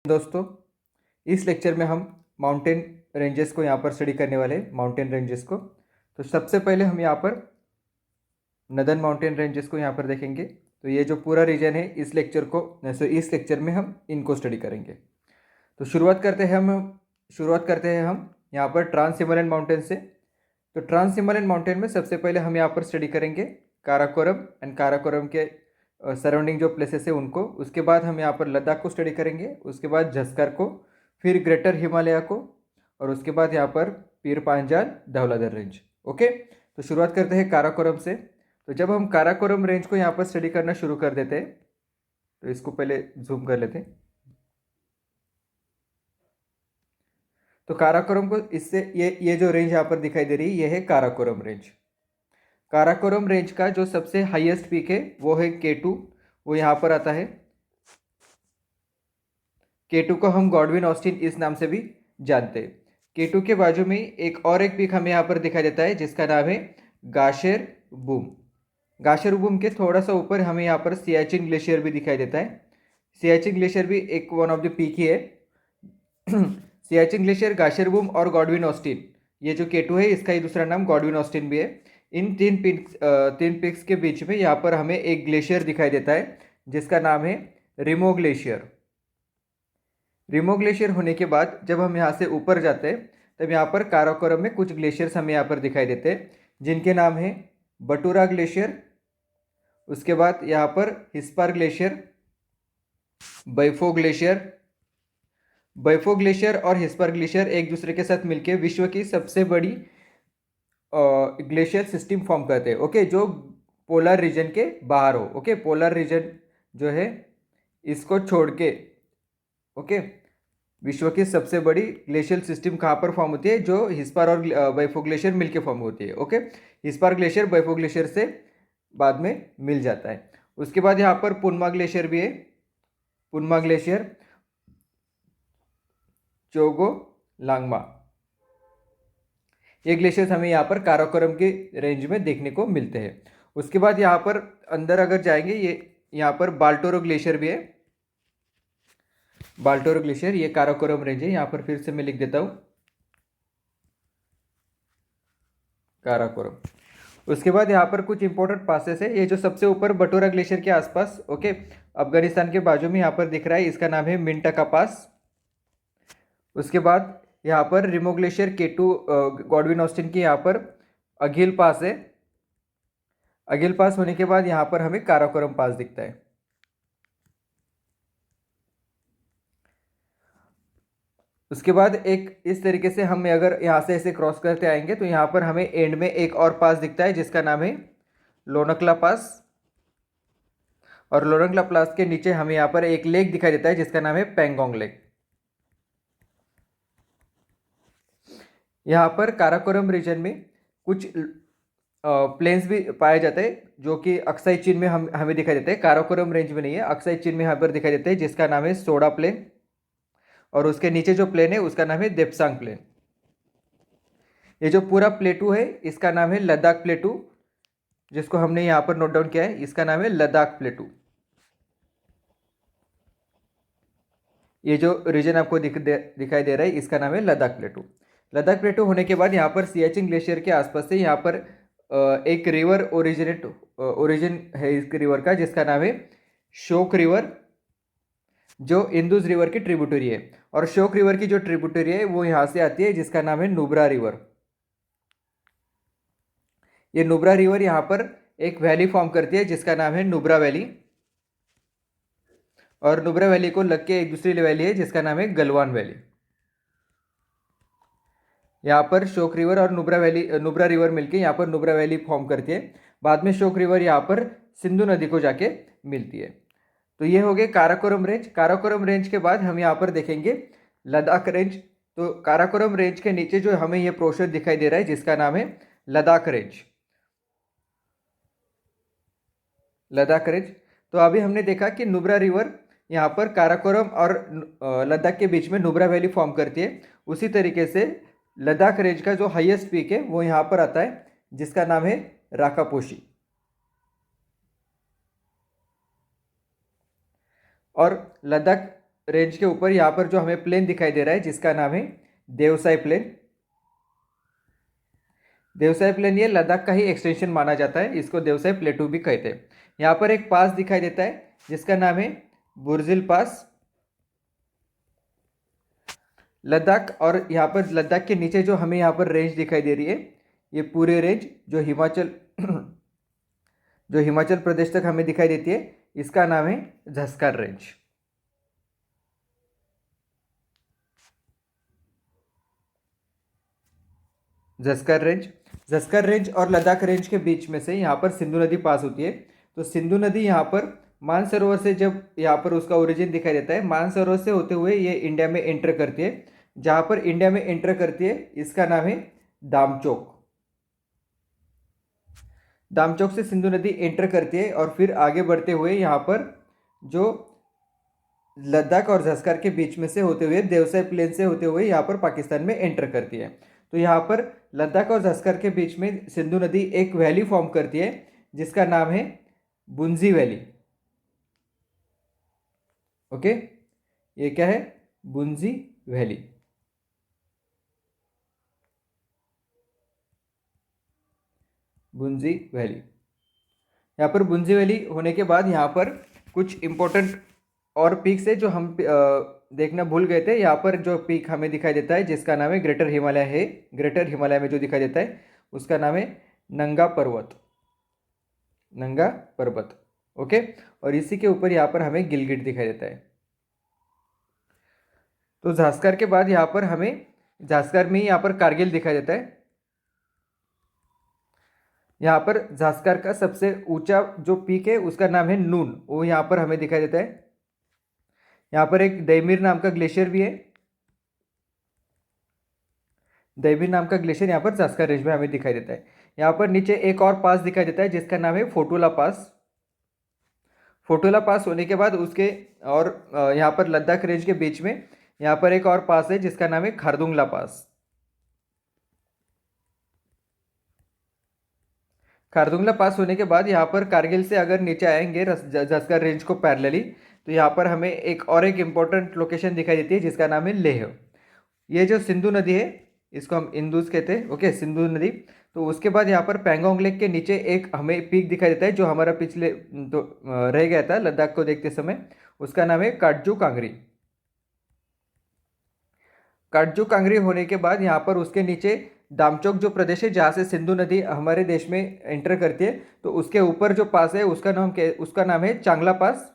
दोस्तों, इस लेक्चर में हम माउंटेन रेंजेस को यहाँ पर स्टडी करने वाले हैं, माउंटेन रेंजेस को। तो सबसे पहले हम यहाँ पर नदर्न माउंटेन रेंजेस को यहाँ पर देखेंगे। तो ये जो पूरा रीजन है इस लेक्चर में हम इनको स्टडी करेंगे। तो शुरुआत करते हैं हम यहाँ पर ट्रांस हिमालयन माउंटेन से। तो ट्रांस हिमालयन माउंटेन में सबसे पहले हम यहाँ पर स्टडी करेंगे काराकोरम एंड काराकोरम के सराउंडिंग जो प्लेसेस है उनको। उसके बाद हम यहाँ पर लद्दाख को स्टडी करेंगे, उसके बाद झस्कर को, फिर ग्रेटर हिमालय को, और उसके बाद यहाँ पर पीर पांजाल धौलाधर रेंज। ओके, तो शुरुआत करते हैं काराकोरम से। तो जब हम काराकोरम रेंज को यहाँ पर स्टडी करना शुरू कर देते हैं, तो इसको पहले जूम कर लेते हैं। तो काराकोरम को इससे ये जो रेंज यहाँ पर दिखाई दे रही है ये है काराकोरम रेंज। काराकोरम रेंज का जो सबसे हाईएस्ट पीक है वो है K2, वो यहाँ पर आता है। K2 को हम गॉडविन ऑस्टिन इस नाम से भी जानते हैं। K2 के बाजू में एक पीक हमें यहाँ पर दिखाई देता है जिसका नाम है गाशेर बूम। गाशेर बूम के थोड़ा सा ऊपर हमें यहाँ पर सियाचिन ग्लेशियर भी दिखाई देता है। सियाचिन ग्लेशियर भी एक वन ऑफ द पीक ही है। सियाचिन ग्लेशियर, गाशेर बूम और गॉडविन ऑस्टिन, ये जो K2 है इसका ही दूसरा नाम गॉडविन ऑस्टिन भी है। इन तीन पिक्स के बीच में यहाँ पर हमें एक ग्लेशियर दिखाई देता है जिसका नाम है रिमो ग्लेशियर। रिमो ग्लेशियर होने के बाद जब हम यहाँ से ऊपर जाते हैं तब यहाँ पर काराकोरम में कुछ ग्लेशियर्स हमें यहाँ पर दिखाई देते हैं जिनके नाम है बटूरा ग्लेशियर, उसके बाद यहाँ पर हिस्पार ग्लेशियर, बैफो ग्लेशियर और हिस्पार ग्लेशियर एक दूसरे के साथ मिलकर विश्व की सबसे बड़ी ग्लेशियर सिस्टम फॉर्म करते हैं। ओके, जो पोलर रीजन के बाहर हो। ओके, पोलर रीजन जो है इसको छोड़ के, ओके, विश्व की सबसे बड़ी ग्लेशियर सिस्टम कहाँ पर फॉर्म होती है? जो हिस्पार और बैफो ग्लेशियर मिलकर फॉर्म होती है। ओके, हिस्पार ग्लेशियर बैफो ग्लेशियर से बाद में मिल जाता है। उसके बाद यहाँ पर पुनमा ग्लेशियर भी है, पुनमा ग्लेशियर, चोगो लांगमा। ये ग्लेशियर्स हमें यहाँ पर काराकोरम के रेंज में देखने को मिलते हैं। उसके बाद यहाँ पर अंदर अगर जाएंगे, ये यहाँ पर बाल्टोरो ग्लेशियर भी है। बाल्टोरो ग्लेशियर ये काराकोरम रेंज है। यहाँ पर फिर से मैं लिख देता हूँ काराकोरम। उसके बाद यहाँ पर कुछ इंपॉर्टेंट पासेस है। ये जो सबसे ऊपर बटोरा ग्लेशियर के आसपास, ओके, अफगानिस्तान के बाजू में यहाँ पर दिख रहा है, इसका नाम है मिंटका पास। उसके बाद यहाँ पर रिमो ग्लेशियर K2 गॉडविन ऑस्टिन की यहाँ पर अगिल पास है। अगिल पास होने के बाद यहाँ पर हमें काराकोरम पास दिखता है। उसके बाद एक इस तरीके से हम अगर यहाँ से ऐसे क्रॉस करते आएंगे तो यहाँ पर हमें एंड में एक और पास दिखता है जिसका नाम है लोनकला पास। और लोनकला पास के नीचे हमें यहाँ पर एक लेक दिखाई देता है जिसका नाम है पेंगोंग लेक। यहाँ पर काराकोरम रीजन में कुछ प्लेन्स भी पाए जाते हैं जो कि अक्साई चीन में हमें दिखाई देते हैं। काराकोरम रेंज में नहीं है, अक्साई चीन में यहाँ पर दिखाई देते हैं जिसका नाम है सोडा प्लेन। और उसके नीचे जो प्लेन है उसका नाम है देप्सांग प्लेन। ये जो पूरा प्लेटू है इसका नाम है लद्दाख प्लेटू, जिसको हमने यहाँ पर नोट डाउन किया है, इसका नाम है लद्दाख प्लेटू। ये जो रीजन आपको दिखाई दे रहा है इसका नाम है लद्दाख प्लेटू। लद्दाख प्लेटू होने के बाद यहाँ पर सियाचिन ग्लेशियर के आसपास से यहाँ पर एक रिवर ओरिजिन है इस रिवर का जिसका नाम है शोक रिवर, जो इंदुज रिवर की ट्रिब्यूटरी है। और शोक रिवर की जो ट्रिब्यूटरी है वो यहाँ से आती है जिसका नाम है नुब्रा रिवर। ये नुब्रा रिवर यहाँ पर एक वैली फॉर्म करती है जिसका नाम है नुब्रा वैली। और नुब्रा वैली को लग के एक दूसरी वैली है जिसका नाम है गलवान वैली। यहाँ पर शोक रिवर और नुब्रा रिवर मिलके यहाँ पर नुब्रा वैली फॉर्म करती है। बाद में शोक रिवर यहाँ पर सिंधु नदी को जाके मिलती है। तो ये हो गए काराकोरम रेंज। काराकोरम रेंज के बाद हम यहाँ पर देखेंगे लद्दाख रेंज। तो काराकोरम रेंज के नीचे जो हमें ये पोर्शन दिखाई दे रहा है जिसका नाम है लद्दाख रेंज। लद्दाख रेंज। तो अभी हमने देखा कि नुब्रा रिवर यहाँ पर काराकोरम और लद्दाख के बीच में नुब्रा वैली फॉर्म करती है। उसी तरीके से लद्दाख रेंज का जो हाईएस्ट पीक है वो यहाँ पर आता है जिसका नाम है राकापोशी। और लद्दाख रेंज के ऊपर यहाँ पर जो हमें प्लेन दिखाई दे रहा है जिसका नाम है देवसाई प्लेन। देवसाई प्लेन ये लद्दाख का ही एक्सटेंशन माना जाता है, इसको देवसाई प्लेटू भी कहते हैं। यहाँ पर एक पास दिखाई देता है जिसका नाम है बुर्जिल पास, लद्दाख। और यहाँ पर लद्दाख के नीचे जो हमें यहाँ पर रेंज दिखाई दे रही है, ये पूरे रेंज जो हिमाचल जो हिमाचल प्रदेश तक हमें दिखाई देती है, इसका नाम है झस्कार रेंज। झस्कर रेंज और लद्दाख रेंज के बीच में से यहाँ पर सिंधु नदी पास होती है। तो सिंधु नदी यहाँ पर मानसरोवर से जब यहाँ पर उसका ओरिजिन दिखाई देता है, मानसरोवर से होते हुए ये इंडिया में एंटर करती है। जहाँ पर इंडिया में एंटर करती है इसका नाम है दामचोक। दामचोक से सिंधु नदी एंटर करती है और फिर आगे बढ़ते हुए यहाँ पर जो लद्दाख और झस्कार के बीच में से होते हुए देवसाई प्लेन से होते हुए यहाँ पर पाकिस्तान में एंटर करती है। तो यहाँ पर लद्दाख और झस्कार के बीच में सिंधु नदी एक वैली फॉर्म करती है जिसका नाम है बुंजी वैली। ओके, ये क्या है? बुंजी वैली। बुंजी वैली। यहाँ पर बुंजी वैली होने के बाद यहाँ पर कुछ इंपॉर्टेंट और पीक्स है जो हम देखना भूल गए थे। यहाँ पर जो पीक हमें दिखाई देता है जिसका नाम है ग्रेटर हिमालय है। ग्रेटर हिमालय में जो दिखाई देता है उसका नाम है नंगा पर्वत। नंगा पर्वत। ओके, और इसी के ऊपर यहाँ पर हमें गिलगिट दिखाई देता है। तो झास्कर के बाद यहाँ पर हमें झास्कर में ही यहाँ पर कारगिल दिखाई देता है। यहाँ पर झास्कर का सबसे ऊंचा जो पीक है उसका नाम है नून, वो यहाँ पर हमें दिखाई देता है। यहाँ पर एक दैमीर नाम का ग्लेशियर भी है। दैमीर नाम का ग्लेशियर यहाँ पर झास्कर रेंज में हमें दिखाई देता है। यहाँ पर नीचे एक और पास दिखाई देता है जिसका नाम है फोटोला पास। फोटोला पास होने के बाद उसके और यहाँ पर लद्दाख रेंज के बीच में यहाँ पर एक और पास है जिसका नाम है खारदुंगला पास। खारदुंगला पास होने के बाद यहाँ पर कारगिल से अगर नीचे आएंगे झस्कर रेंज को पैरेलली, तो यहाँ पर हमें एक इम्पोर्टेंट लोकेशन दिखाई देती है जिसका नाम है लेह। ये जो सिंधु नदी है इसको हम इंदुज कहते हैं। ओके, सिंधु नदी। तो उसके बाद यहाँ पर पैंगोंग लेक के नीचे एक हमें पीक दिखाई देता है जो हमारा पिछले तो रह गया था लद्दाख को देखते समय, उसका नाम है काटजू कांगरी। काटजू कांगरी होने के बाद यहाँ पर उसके नीचे दामचोक जो प्रदेश है जहाँ से सिंधु नदी हमारे देश में एंटर करती है, तो उसके ऊपर जो पास है उसका नाम है चांगला पास।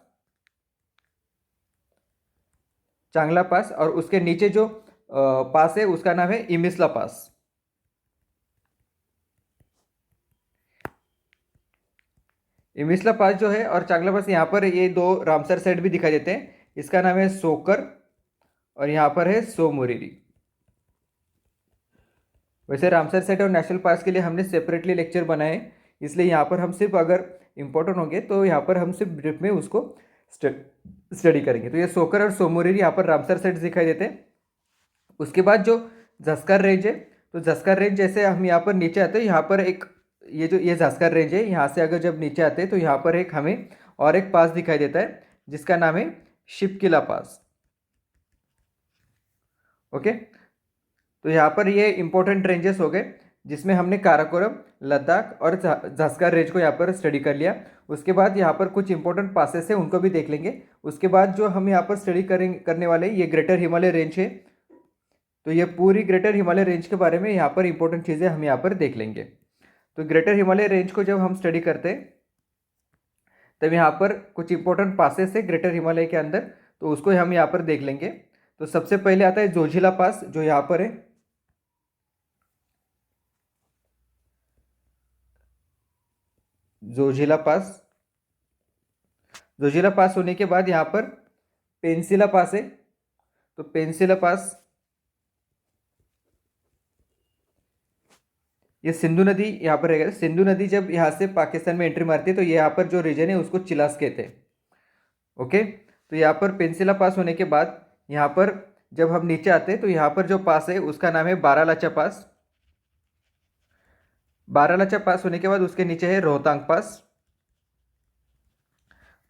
चांगला पास। और उसके नीचे जो पास है उसका नाम है इमिसला पास। इमिसला पास जो है और चांगला पास, यहाँ पर ये दो रामसर साइड भी दिखाई देते हैं। इसका नाम है सोकर और यहाँ पर है सोमोरिरी। वैसे रामसर साइट और नेशनल पार्क के लिए हमने सेपरेटली लेक्चर बनाए, इसलिए यहाँ पर हम सिर्फ अगर इंपॉर्टेंट होंगे तो यहाँ पर हम सिर्फ ब्रीफ में उसको स्टडी करेंगे। तो ये सोकर और सोमोरिरी यहाँ पर रामसर साइड दिखाई देते हैं। उसके बाद जो झस्कर रेंज है, तो झस्कर रेंज जैसे हम यहाँ पर नीचे आते हैं, यहाँ पर एक ये झस्कर रेंज है, यहाँ से अगर जब नीचे आते हैं तो यहाँ पर एक हमें और एक पास दिखाई देता है जिसका नाम है शिपकिला पास। ओके, तो यहाँ पर ये इंपॉर्टेंट रेंजेस हो गए जिसमें हमने काराकोरम, लद्दाख और झस्कर रेंज को यहाँ पर स्टडी कर लिया। उसके बाद यहाँ पर कुछ इंपॉर्टेंट पासेस है उनको भी देख लेंगे। उसके बाद जो हम यहाँ पर स्टडी करने वाले ये ग्रेटर हिमालय रेंज है, तो ये पूरी ग्रेटर हिमालय रेंज के बारे में यहाँ पर इंपॉर्टेंट चीज़ें हम यहाँ पर देख लेंगे। तो ग्रेटर हिमालय रेंज को जब हम स्टडी करते हैं तब यहाँ पर कुछ इंपॉर्टेंट पासेस है ग्रेटर हिमालय के अंदर, तो उसको हम यहाँ पर देख लेंगे। तो सबसे पहले आता है जोजिला पास जो यहाँ पर है। जोजिला पास। जोजिला पास होने के बाद यहाँ पर पेंसिला पास है। तो पेंसिला पास ये सिंधु नदी यहाँ पर रहेगा। सिंधु नदी जब यहाँ से पाकिस्तान में एंट्री मारती है तो ये यहाँ पर जो रीजन है उसको चिलास कहते हैं। ओके, तो यहाँ पर पेंसिला पास होने के बाद यहाँ पर जब हम नीचे आते हैं तो यहाँ पर जो पास है उसका नाम है बारालाचा पास। बारालाचा पास होने के बाद उसके नीचे है रोहतांग पास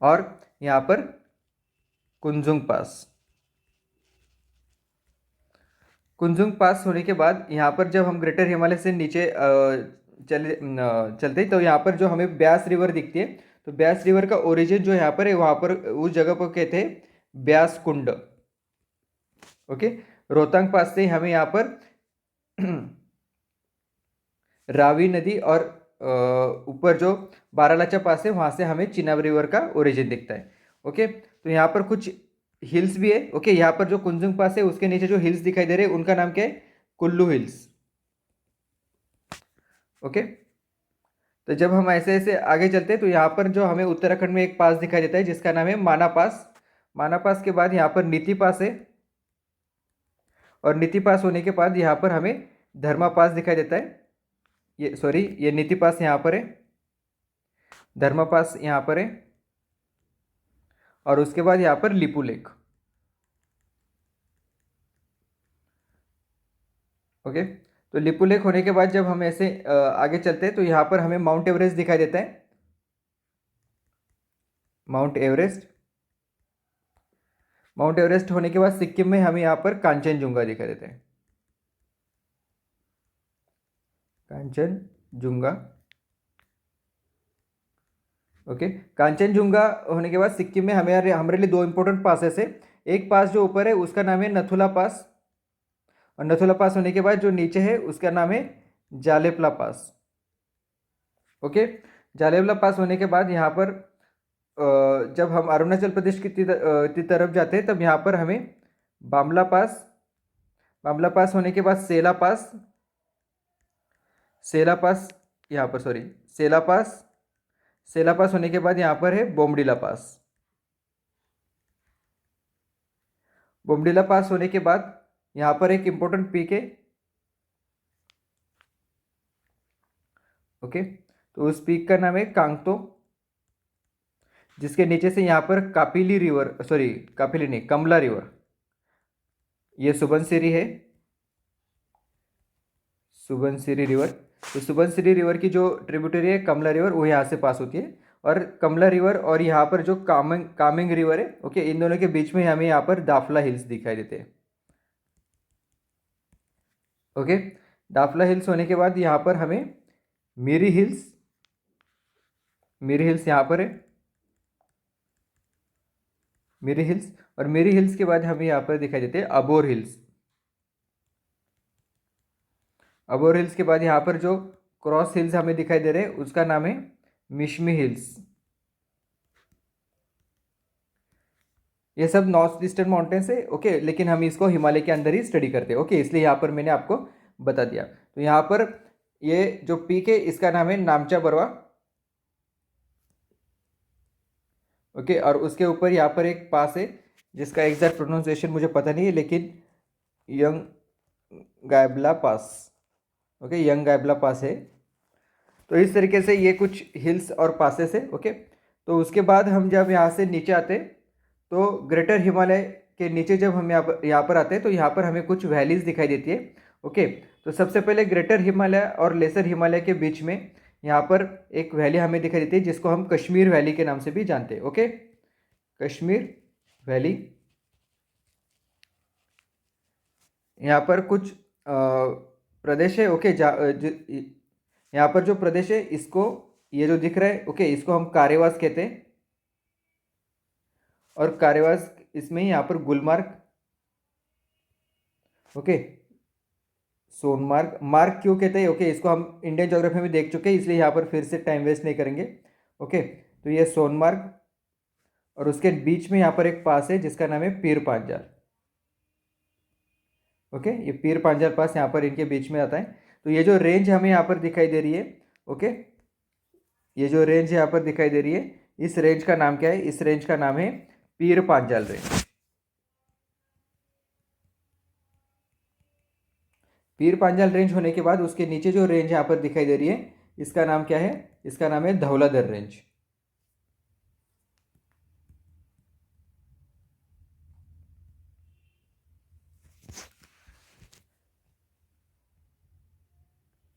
और यहाँ पर कुंजुंग पास। कुंजुंग पास होने के बाद यहाँ पर जब हम ग्रेटर हिमालय से नीचे चलते तो यहाँ पर जो हमें ब्यास रिवर दिखती है, तो ब्यास रिवर का ओरिजिन जो यहाँ पर है, वहाँ पर उस जगह को कहते हैं ब्यास कुंड। ओके, रोहतांग पास से हमें यहाँ पर रावी नदी और ऊपर जो बारालाचा पास है वहाँ से हमें चिनाब रिवर का ओरिजिन दिखता है। ओके, तो यहाँ पर कुछ हिल्स भी है। ओके, यहाँ पर जो कुंजुंग पास है उसके नीचे जो हिल्स दिखाई दे रहे हैं उनका नाम क्या है? कुल्लू हिल्स। ओके, तो जब हम ऐसे ऐसे आगे चलते हैं तो यहाँ पर जो हमें उत्तराखंड में एक पास दिखाई देता है जिसका नाम है माना पास। माना पास के बाद यहाँ पर नीति पास है, और नीति पास होने के बाद यहाँ पर हमें धर्मा पास दिखाई देता है। ये सॉरी, ये नीति पास यहाँ पर है, धर्मा पास यहाँ पर है, और उसके बाद यहाँ पर लिपू लेक। ओके, तो लिपू लेक होने के बाद जब हम ऐसे आगे चलते हैं तो यहाँ पर हमें माउंट एवरेस्ट दिखाई देता है, माउंट एवरेस्ट। माउंट एवरेस्ट होने के बाद सिक्किम में हमें यहाँ पर कांचनजुंगा दिखाई देता है, कांचनजुंगा। ओके, कांचनजुंगा होने के बाद सिक्किम में हमें हमारे लिए दो इंपॉर्टेंट पासेस है। एक पास जो ऊपर है उसका नाम है नथुला पास, और नथुला पास होने के बाद जो नीचे है उसका नाम है जालेपला पास। ओके, जालेपला पास होने के बाद यहाँ पर जब हम अरुणाचल प्रदेश की तरफ जाते हैं तब यहाँ पर हमें बामला पास, बामला पास होने के बाद सेला पास, सेला पास यहाँ पर सॉरी सेला पास, सेला पास होने के बाद यहाँ पर है बोमडिला पास। बोमडिला पास होने के बाद यहाँ पर एक इंपॉर्टेंट पीक है। ओके, तो उस पीक का नाम है कांगतो, जिसके नीचे से यहाँ पर कापिली रिवर, सॉरी कापिली नहीं, कमला रिवर, ये सुबनसिरी है, सुबनसिरी रिवर। तो सुबनसिरी रिवर की जो ट्रिब्यूटरी है कमला रिवर, वो यहाँ से पास होती है। और कमला रिवर और यहाँ पर जो कामिंग कामिंग रिवर है, ओके, इन दोनों के बीच में हमें यहाँ पर दाफला हिल्स दिखाई देते हैं। ओके, दाफला हिल्स होने के बाद यहाँ पर हमें मिरी हिल्स, मिरी हिल्स यहाँ पर है, मिरी हिल्स। और मिरी हिल्स के बाद हमें यहाँ पर दिखाई देते हैं अबोर हिल्स। अबोर हिल्स के बाद यहाँ पर जो क्रॉस हिल्स हमें दिखाई दे रहे हैं उसका नाम है मिशमी हिल्स। ये सब नॉर्थ ईस्टर्न माउंटेन्स है। ओके, लेकिन हम इसको हिमालय के अंदर ही स्टडी करते हैं। ओके, इसलिए यहाँ पर मैंने आपको बता दिया। तो यहाँ पर ये जो पीक है इसका नाम है नामचा बरवा। ओके, और उसके ऊपर यहाँ पर एक पास है जिसका एग्जैक्ट प्रोनाउंसिएशन मुझे पता नहीं है, लेकिन यंग गायबला पास। ओके, यंग गायबला पास है। तो इस तरीके से ये कुछ हिल्स और पासेस है। ओके, तो उसके बाद हम जब यहाँ से नीचे आते तो ग्रेटर हिमालय के नीचे जब हम यहाँ पर आते हैं तो यहाँ पर हमें कुछ वैलीज दिखाई देती है। ओके, तो सबसे पहले ग्रेटर हिमालय और लेसर हिमालय के बीच में यहाँ पर एक वैली हमें दिखाई देती है जिसको हम कश्मीर वैली के नाम से भी जानते हैं। Okay, Kashmir valley. यहाँ पर कुछ प्रदेश है। ओके, यहाँ पर जो प्रदेश है इसको, ये जो दिख रहा है, ओके, इसको हम कारेवास कहते हैं। और कारेवास इसमें ही यहाँ पर गुलमार्ग, ओके, सोनमार्ग। मार्ग क्यों कहते हैं? ओके, इसको हम इंडियन ज्योग्राफी में देख चुके हैं, इसलिए यहाँ पर फिर से टाइम वेस्ट नहीं करेंगे। ओके, तो ये सोनमार्ग, और उसके बीच में यहाँ पर एक पास है जिसका नाम है पीर पांजाल। ओके, ये पीर पांजाल पास यहाँ पर इनके बीच में आता है। तो ये जो रेंज हमें यहाँ पर दिखाई दे रही है, ओके, ये जो रेंज यहाँ पर दिखाई दे रही है, इस रेंज का नाम क्या है? इस रेंज का नाम है पीर पांजाल रेंज। पीर पांजाल रेंज होने के बाद उसके नीचे जो रेंज यहाँ पर दिखाई दे रही है इसका नाम क्या है? इसका नाम है धौलाधर रेंज।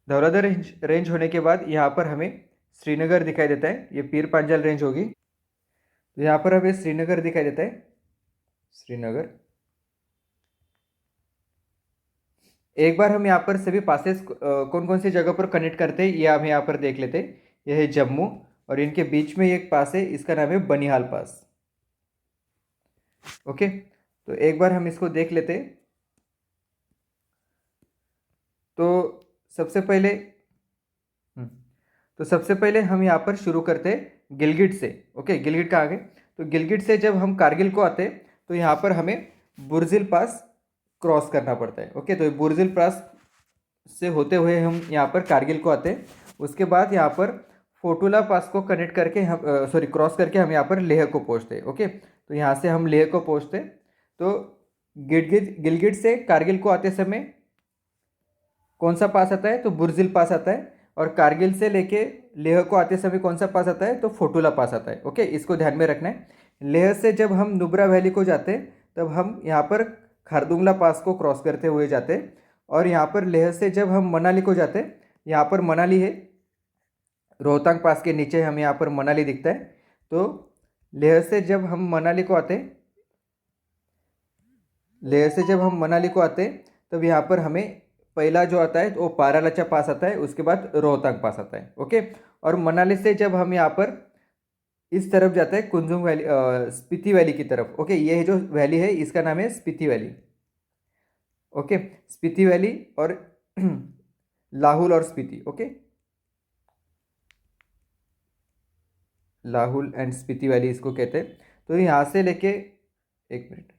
धौलाधर रेंज होने के बाद यहाँ पर हमें श्रीनगर दिखाई देता है। ये पीर पांजाल रेंज होगी, तो यहाँ पर हमें श्रीनगर दिखाई देता है, श्रीनगर। एक बार हम यहाँ पर सभी पासेस कौन कौन सी जगह पर कनेक्ट करते हैं ये हम यहाँ पर देख लेते हैं। यह है जम्मू और इनके बीच में एक पास है, इसका नाम है बनिहाल पास। ओके, तो एक बार हम इसको देख लेते हैं। तो सबसे पहले तो सबसे पहले हम यहाँ पर शुरू करते हैं गिलगिट से। ओके, गिलगिट कहाँ गए? तो गिलगिट से जब हम कारगिल को आते तो यहाँ पर हमें बुर्जिल पास क्रॉस करना पड़ता है। ओके, तो बुर्जिल पास से होते हुए हम यहाँ पर कारगिल को आते हैं। उसके बाद यहाँ पर फोटुला पास को कनेक्ट करके हम क्रॉस करके हम यहाँ पर लेह को पहुँचते हैं। ओके, तो यहाँ से हम लेह को पहुँचते। तो गिलगिट से कारगिल को आते समय कौन सा पास आता है? तो बुर्जिल पास आता है। और कारगिल से लेके लेह को आते समय कौन सा पास आता है? तो फोटुला पास आता है। ओके, इसको ध्यान में रखना है। लेह से जब हम नुब्रा वैली को जाते हैं तब हम यहाँ पर खारदुंगला पास को क्रॉस करते हुए जाते हैं। और यहाँ पर लेह से जब हम मनाली को जाते हैं, यहाँ पर मनाली है, रोहतांग पास के नीचे हम यहाँ पर मनाली दिखता है। तो लेह से जब हम मनाली को आते हैं, लेह से जब हम मनाली को आते हैं तब यहाँ पर हमें पहला जो आता है तो वो पारालाचा पास आता है, उसके बाद रोहतांग पास आता है। ओके, और मनाली से जब हम यहाँ पर इस तरफ जाते हैं कुंजुम वैली, स्पीति वैली की तरफ। ओके, ये जो वैली है इसका नाम है Spiti valley. Okay, Spiti valley और लाहुल और Spiti. Okay, Lahaul and Spiti valley इसको कहते हैं। तो यहाँ से लेके एक मिनट,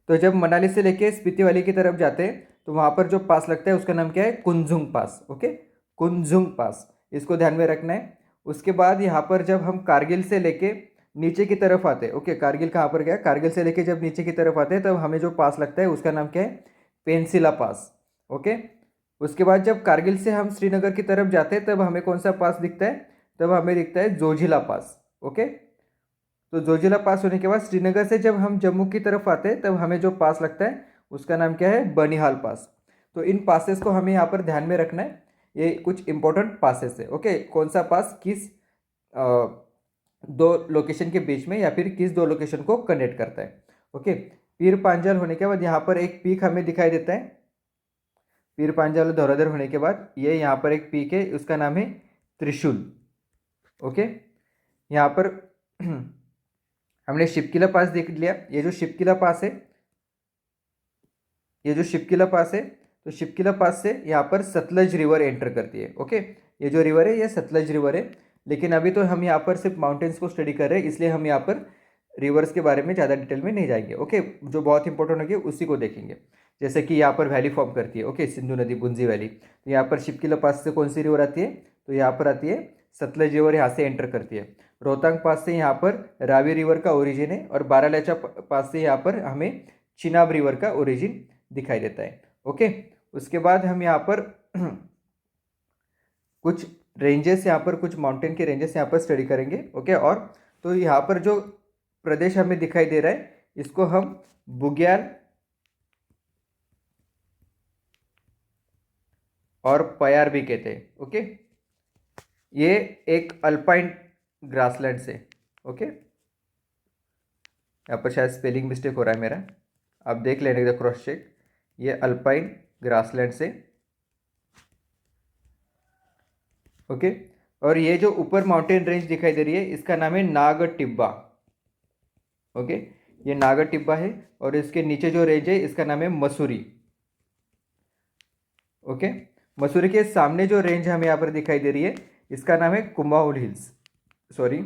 तो जब मनाली से लेके स्पीति वैली की तरफ जाते हैं तो वहाँ पर जो पास लगता है उसका नाम क्या है? कुंजुंग पास। ओके, कुंजुंग पास, इसको ध्यान में रखना है। उसके बाद यहाँ पर जब हम कारगिल से लेके नीचे की तरफ आते हैं, ओके, कारगिल कहाँ पर गया? कारगिल से लेके जब नीचे की तरफ आते हैं तब हमें जो पास लगता है उसका नाम क्या है? पेंसिला पास। ओके, उसके बाद जब कारगिल से हम श्रीनगर की तरफ जाते हैं तब हमें कौन सा पास दिखता है? तब हमें दिखता है जोजिला पास। ओके, तो जोजिला पास होने के बाद श्रीनगर से जब हम जम्मू की तरफ आते हैं तब हमें जो पास लगता है उसका नाम क्या है? बनिहाल पास। तो इन पासेस को हमें यहाँ पर ध्यान में रखना है, ये कुछ इंपॉर्टेंट पासेस है। ओके, कौन सा पास किस दो लोकेशन के बीच में या फिर किस दो लोकेशन को कनेक्ट करता है। ओके, पीर पांजाल होने के बाद यहाँ पर एक पीक हमें दिखाई देता है। पीर पांजाल धौराधर होने के बाद ये यहाँ पर एक पीक है, उसका नाम है त्रिशूल। ओके, यहाँ पर हमने शिपकिला पास देख लिया। ये जो शिपकिला पास है, ये जो शिपकिला पास है, तो शिपकिला पास से यहाँ पर सतलज रिवर एंटर करती है। ओके, ये जो रिवर है ये सतलज रिवर है। लेकिन अभी तो हम यहाँ पर सिर्फ माउंटेन्स को स्टडी कर रहे हैं, इसलिए हम यहाँ पर रिवर्स के बारे में ज़्यादा डिटेल में नहीं जाएंगे। ओके, जो बहुत इंपॉर्टेंट होगी उसी को देखेंगे। जैसे कि यहाँ पर वैली फॉर्म करती है, ओके, सिंधु नदी, बुंजी वैली। तो यहाँ पर शिपकिला पास से कौन सी रिवर आती है? तो यहाँ पर आती है सतलज रिवर, यहाँ से एंटर करती है। रोहतांग पास से यहाँ पर रावी रिवर का ओरिजिन है और बारालाचा पास से यहाँ पर हमें चिनाब रिवर का ओरिजिन दिखाई देता है। ओके, उसके बाद हम यहाँ पर कुछ रेंजेस, यहाँ पर कुछ माउंटेन के रेंजेस यहाँ पर स्टडी करेंगे। ओके, और तो यहाँ पर जो प्रदेश हमें दिखाई दे रहा है इसको हम बुग्याल और पयार भी कहते हैं। ओके, ये एक अल्पाइन ग्रासलैंड से। ओके, यहाँ पर शायद स्पेलिंग मिस्टेक हो रहा है मेरा, आप देख लेने का क्रॉस चेक। ये अल्पाइन ग्रासलैंड से। ओके, और ये जो ऊपर माउंटेन रेंज दिखाई दे रही है इसका नाम है नागर टिब्बा। ओके, ये नागर टिब्बा है और इसके नीचे जो रेंज है इसका नाम है मसूरी। ओके, मसूरी के सामने जो रेंज हमें यहाँ पर दिखाई दे रही है इसका नाम है Kumaon hills, sorry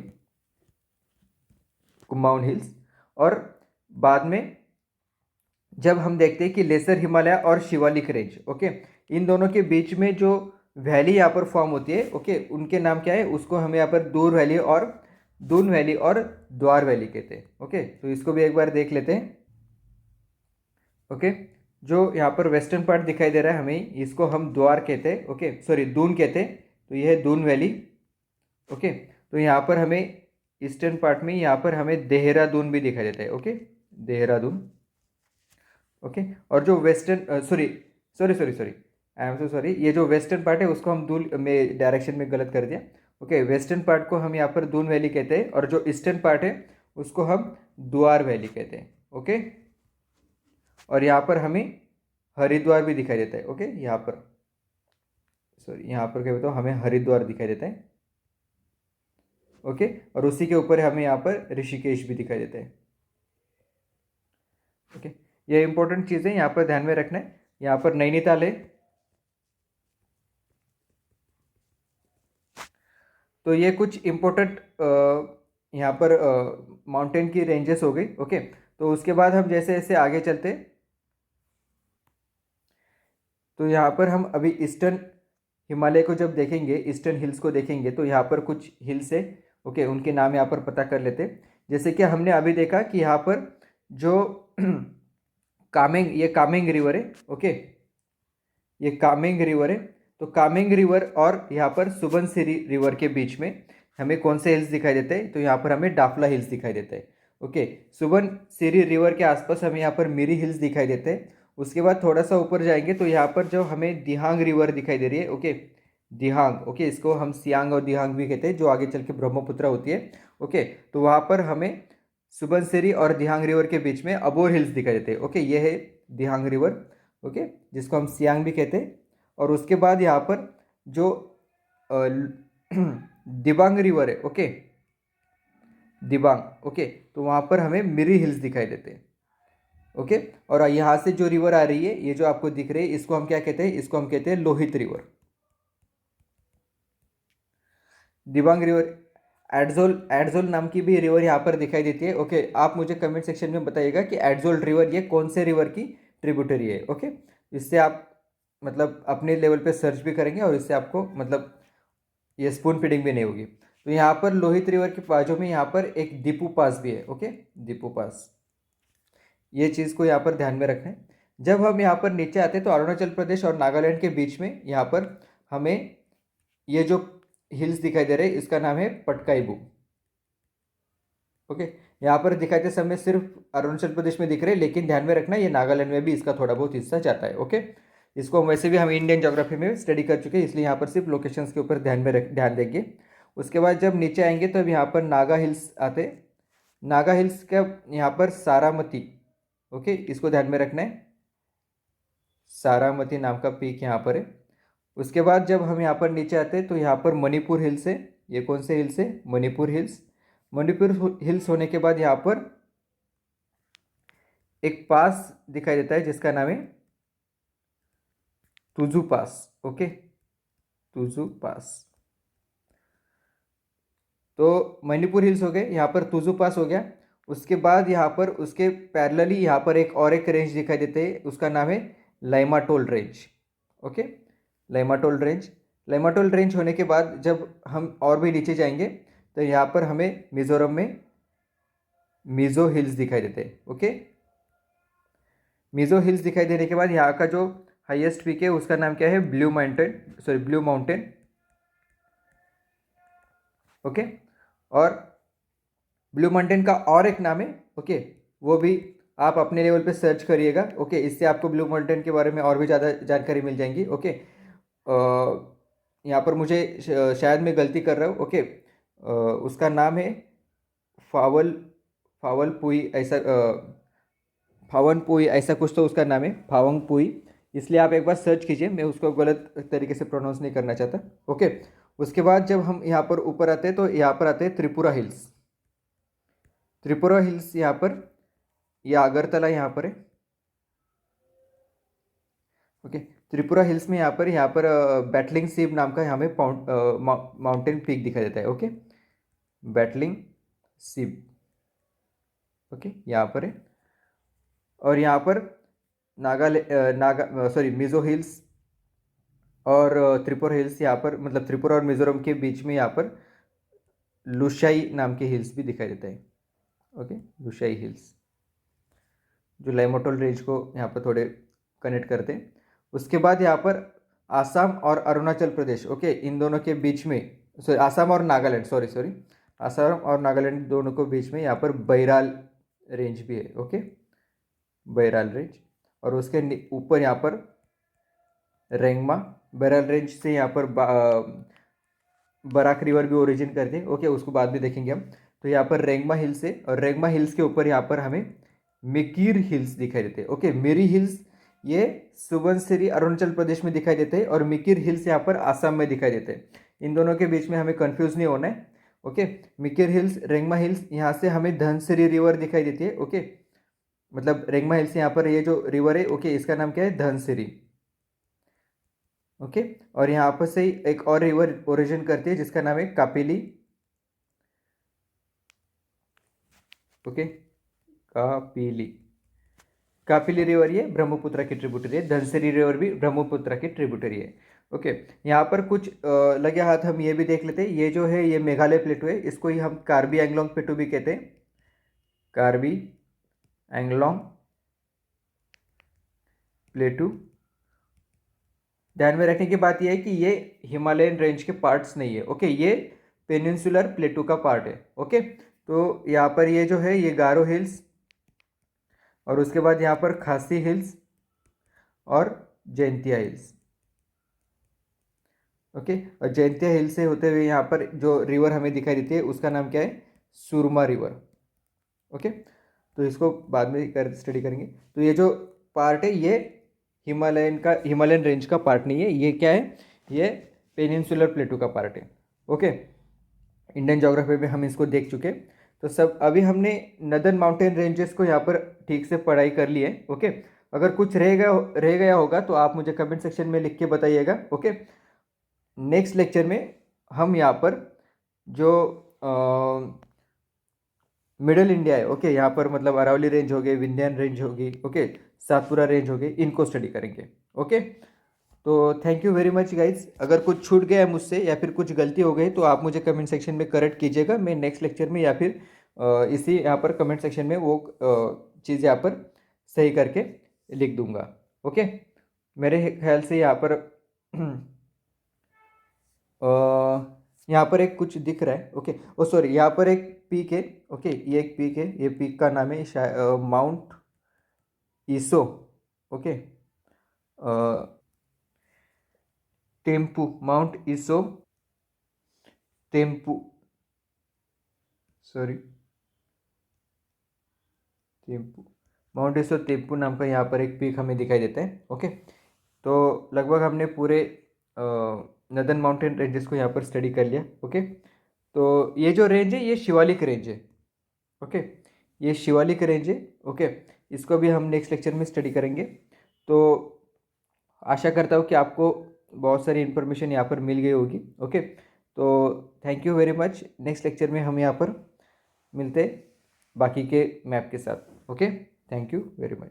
Kumaon hills. और बाद में जब हम देखते हैं कि लेसर हिमालय और शिवालिक रेंज, ओके, इन दोनों के बीच में जो वैली यहाँ पर फॉर्म होती है, ओके, उनके नाम क्या है? उसको हम यहाँ पर दून वैली और द्वार वैली कहते हैं। ओके, तो इसको भी एक बार देख लेते हैं। ओके, जो यहाँ पर वेस्टर्न पार्ट दिखाई दे रहा है हमें, इसको हम द्वार कहते हैं। ओके, सॉरी दून कहते हैं। तो यह है दून वैली। ओके, तो यहाँ पर हमें ईस्टर्न पार्ट में यहाँ पर हमें देहरादून भी दिखाई देता है। ओके, देहरादून। ओके, और जो western sorry I am so sorry, ये जो वेस्टर्न पार्ट है उसको हम दून में डायरेक्शन में गलत कर दिया। ओके, वेस्टर्न पार्ट को हम यहाँ पर दून वैली कहते हैं और जो ईस्टर्न पार्ट है उसको हम द्वार वैली कहते हैं। ओके, और यहाँ पर हमें हरिद्वार भी दिखाई देता है। ओके, यहाँ पर सॉरी, यहाँ पर क्या बताओ, हमें हरिद्वार दिखाई देता है। ओके, और उसी के ऊपर हमें यहाँ पर ऋषिकेश भी दिखाई देता है। ओके, ये इंपॉर्टेंट चीज़ें यहाँ पर ध्यान में रखना है। यहाँ पर नैनीताल है, तो ये कुछ इम्पोर्टेंट यहाँ पर माउंटेन की रेंजेस हो गई। ओके, तो उसके बाद हम जैसे जैसे आगे चलते, तो यहाँ पर हम अभी ईस्टर्न हिमालय को जब देखेंगे, ईस्टर्न हिल्स को देखेंगे, तो यहाँ पर कुछ हिल्स है। ओके, उनके नाम यहाँ पर पता कर लेते। जैसे कि हमने अभी देखा कि यहाँ पर जो ये कामेंग रिवर है। ओके, ये कामेंग रिवर है। तो कामेंग रिवर और यहाँ पर सुबनसिरी रिवर के बीच में हमें कौन से हिल्स दिखाई देते हैं? तो यहाँ पर हमें डाफला हिल्स दिखाई देते हैं। ओके, सुबनसिरी रिवर के आसपास हमें यहाँ पर मिरी हिल्स दिखाई देते हैं। उसके बाद थोड़ा सा ऊपर जाएंगे तो यहाँ पर जो हमें दिहांग रिवर दिखाई दे रही है। ओके, दिहांग, ओके, इसको हम सियांग और दिहांग भी कहते हैं, जो आगे चल के ब्रह्मपुत्र होती है। ओके, तो वहाँ पर हमें सुबनसिरी और दिहांग रिवर के बीच में अबोर हिल्स दिखाई देते हैं। ओके, ये है दिहांग रिवर। ओके, जिसको हम सियांग भी कहते हैं। और उसके बाद यहाँ पर जो दिबांग रिवर है। ओके, दिबांग, ओके, तो वहाँ पर हमें मिरी हिल्स दिखाई देते हैं। ओके, और यहाँ से जो रिवर आ रही है, ये जो आपको दिख रही है, इसको हम क्या कहते हैं? इसको हम कहते हैं लोहित रिवर। दिबांग रिवर, एडजोल, एडजोल नाम की भी रिवर यहाँ पर दिखाई देती है। ओके, आप मुझे कमेंट सेक्शन में बताइएगा कि एडजोल रिवर ये कौन से रिवर की ट्रिब्यूटरी है। ओके, इससे आप मतलब अपने लेवल पे सर्च भी करेंगे और इससे आपको मतलब ये स्पून फीडिंग भी नहीं होगी। तो यहाँ पर लोहित रिवर के बाजू में यहाँ पर एक दीपू पास भी है। ओके, दीपू पास, ये चीज़ को यहाँ पर ध्यान में रखें। जब हम यहाँ पर नीचे आते हैं तो अरुणाचल प्रदेश और नागालैंड के बीच में यहाँ पर हमें ये जो हिल्स दिखाई दे रहे हैं, इसका नाम है पटकाईबू। ओके, यहाँ पर दिखाते समय सिर्फ अरुणाचल प्रदेश में दिख रहे हैं, लेकिन ध्यान में रखना ये नागालैंड में भी इसका थोड़ा बहुत हिस्सा जाता है। ओके, इसको वैसे भी हम इंडियन ज्योग्राफी में स्टडी कर चुके हैं, इसलिए यहाँ पर सिर्फ लोकेशंस के ऊपर ध्यान देंगे। उसके बाद जब नीचे आएंगे तो अब यहाँ पर नागा हिल्स आते। नागा हिल्स का यहाँ पर सारामती, ओके, इसको ध्यान में रखना है। सारामती नाम का पीक यहाँ पर है। उसके बाद जब हम यहाँ पर नीचे आते हैं तो यहाँ पर मणिपुर हिल्स है। ये कौन से हिल्स है? मणिपुर हिल्स। मणिपुर हिल्स होने के बाद यहाँ पर एक पास दिखाई देता है जिसका नाम है तुजू पास। ओके, तुजू पास। तो मणिपुर हिल्स हो गए, यहाँ पर तुजू पास हो गया। उसके बाद यहाँ पर उसके पैरेलली यहाँ पर एक रेंज दिखाई देते हैं, उसका नाम है Laimatol range. Okay, Laimatol range. Laimatol range होने के बाद जब हम और भी नीचे जाएंगे तो यहाँ पर हमें मिजोरम में मिजो हिल्स दिखाई देते हैं। ओके, मिजो हिल्स दिखाई देने के बाद यहाँ का जो हाईएस्ट पीक है उसका नाम क्या है? Blue mountain. ओके, और ब्लू माउंटेन का और एक नाम है। ओके, वो भी आप अपने लेवल पे सर्च करिएगा। ओके, इससे आपको ब्लू माउंटेन के बारे में और भी ज़्यादा जानकारी मिल जाएंगी। ओके, यहाँ पर मुझे शायद मैं गलती कर रहा हूँ। ओके, उसका नाम है फावल फावल पुई, ऐसा फावन पुई, ऐसा कुछ तो उसका नाम है, फावंग पुई। इसलिए आप एक बार सर्च कीजिए, मैं उसको गलत तरीके से प्रोनाउंस नहीं करना चाहता। ओके, उसके बाद जब हम यहाँ पर ऊपर आते हैं तो यहाँ पर आते हैं त्रिपुरा हिल्स। त्रिपुरा हिल्स यहाँ पर, यह अगरतला यहाँ पर है। ओके, त्रिपुरा हिल्स में यहाँ पर बैटलिंग सीब नाम का हमें माउंटेन पीक दिखाई देता है। ओके, बैटलिंग सीब, ओके, यहाँ पर है। और यहाँ पर मिजो हिल्स और त्रिपुरा हिल्स यहाँ पर, मतलब त्रिपुरा और मिजोरम के बीच में यहाँ पर लुशाई नाम के हिल्स भी दिखाई देता है। ओके, लुशाई हिल्स जो लाइमोटोल रेंज को यहाँ पर थोड़े कनेक्ट करते हैं। उसके बाद यहाँ पर आसाम और अरुणाचल प्रदेश, ओके, इन दोनों के बीच में, आसाम और नागालैंड, सॉरी, आसाम और नागालैंड दोनों के बीच में यहाँ पर बैराल रेंज भी है। Okay, Barail range. और उसके ऊपर यहाँ पर रेंगमा। बैराल रेंज से यहाँ पर बराक रिवर भी ओरिजिन करते हैं। ओके, उसको बाद में देखेंगे हम। तो यहाँ पर रेंगमा हिल्स है, और रेंगमा हिल्स के ऊपर यहाँ पर हमें मिकीर हिल्स दिखाई देते हैं। ओके, मिरी हिल्स ये सुबनसिरी अरुणाचल प्रदेश में दिखाई देते हैं और मिकिर हिल्स यहाँ पर आसाम में दिखाई देते हैं। इन दोनों के बीच में हमें कंफ्यूज नहीं होना है। Okay, Mikir hills, Rengma hills, यहाँ से हमें धनसिरी रिवर दिखाई देती है। ओके, मतलब रेंगमा हिल्स यहाँ पर ये जो रिवर है, ओके, इसका नाम क्या है, धनसिरी। ओके, और यहाँ पर से एक और रिवर ओरिजिन करती है जिसका नाम है कापिली। ओके, कापिली, कापिली रिवर ये ब्रह्मपुत्र की ट्रिब्यूटरी है। धनसिरी रिवर भी ब्रह्मपुत्र की ट्रिब्यूटरी है। ओके, यहाँ पर कुछ लगे हाथ हम ये भी देख लेते हैं। ये जो है ये मेघालय प्लेटू है, इसको ही हम कार्बी एंगलोंग प्लेटू भी कहते हैं। कार्बी एंगलोंग प्लेटू। ध्यान में रखने की बात यह है कि ये हिमालयन रेंज के पार्ट्स नहीं है। ओके, ये पेनिनसुलर प्लेटू का पार्ट है। ओके, तो यहाँ पर ये जो है ये गारो हिल्स, और उसके बाद यहाँ पर खासी हिल्स और जैंतिया हिल्स। ओके, और जैंतिया हिल्स से होते हुए यहाँ पर जो रिवर हमें दिखाई देती है उसका नाम क्या है, सुरमा रिवर। ओके, तो इसको बाद में स्टडी करेंगे। तो ये जो पार्ट है ये हिमालयन रेंज का पार्ट नहीं है, ये क्या है, ये पेनिनसुलर प्लेटू का पार्ट है। ओके, इंडियन ज्योग्राफी में हम इसको देख चुके। तो सब अभी हमने नदर्न माउंटेन रेंजेस को यहाँ पर ठीक से पढ़ाई कर ली है। ओके, अगर कुछ रह गया होगा तो आप मुझे कमेंट सेक्शन में लिख के बताइएगा। ओके, नेक्स्ट लेक्चर में हम यहाँ पर जो मिडल इंडिया है, ओके, यहाँ पर मतलब अरावली रेंज हो गई, विंध्यान रेंज होगी, ओके, सातपुरा रेंज हो गई, इनको स्टडी करेंगे। ओके, तो thank you very much guys. अगर कुछ छूट गया है मुझसे या फिर कुछ गलती हो गई तो आप मुझे कमेंट सेक्शन में करेक्ट कीजिएगा। मैं नेक्स्ट लेक्चर में या फिर इसी यहाँ पर कमेंट सेक्शन में वो चीज़ यहाँ पर सही करके लिख दूंगा। ओके, मेरे ख्याल से यहाँ पर यहाँ पर एक कुछ दिख रहा है। ओके, ओ सॉरी, यहाँ पर एक पीक है। ओके, ये एक पीक है, ये पीक का नाम है mount Iso. Okay, Tempu, mount Iso Tempu, sorry, Tempu, mount Iso Tempu नाम का यहाँ पर एक पीक हमें दिखाई देता है। ओके, तो लगभग हमने पूरे नदर्न माउंटेन रेंजेस को यहाँ पर स्टडी कर लिया। ओके, तो ये जो रेंज है ये शिवालिक रेंज है। ओके, ये शिवालिक रेंज है। ओके, इसको भी हम नेक्स्ट लेक्चर में स्टडी करेंगे। तो आशा करता हूँ कि आपको बहुत सारी इन्फॉर्मेशन यहाँ पर मिल गई होगी। ओके, तो thank you very much. Next lecture में हम यहाँ पर मिलते हैं बाकी के मैप के साथ। Okay, thank you very much.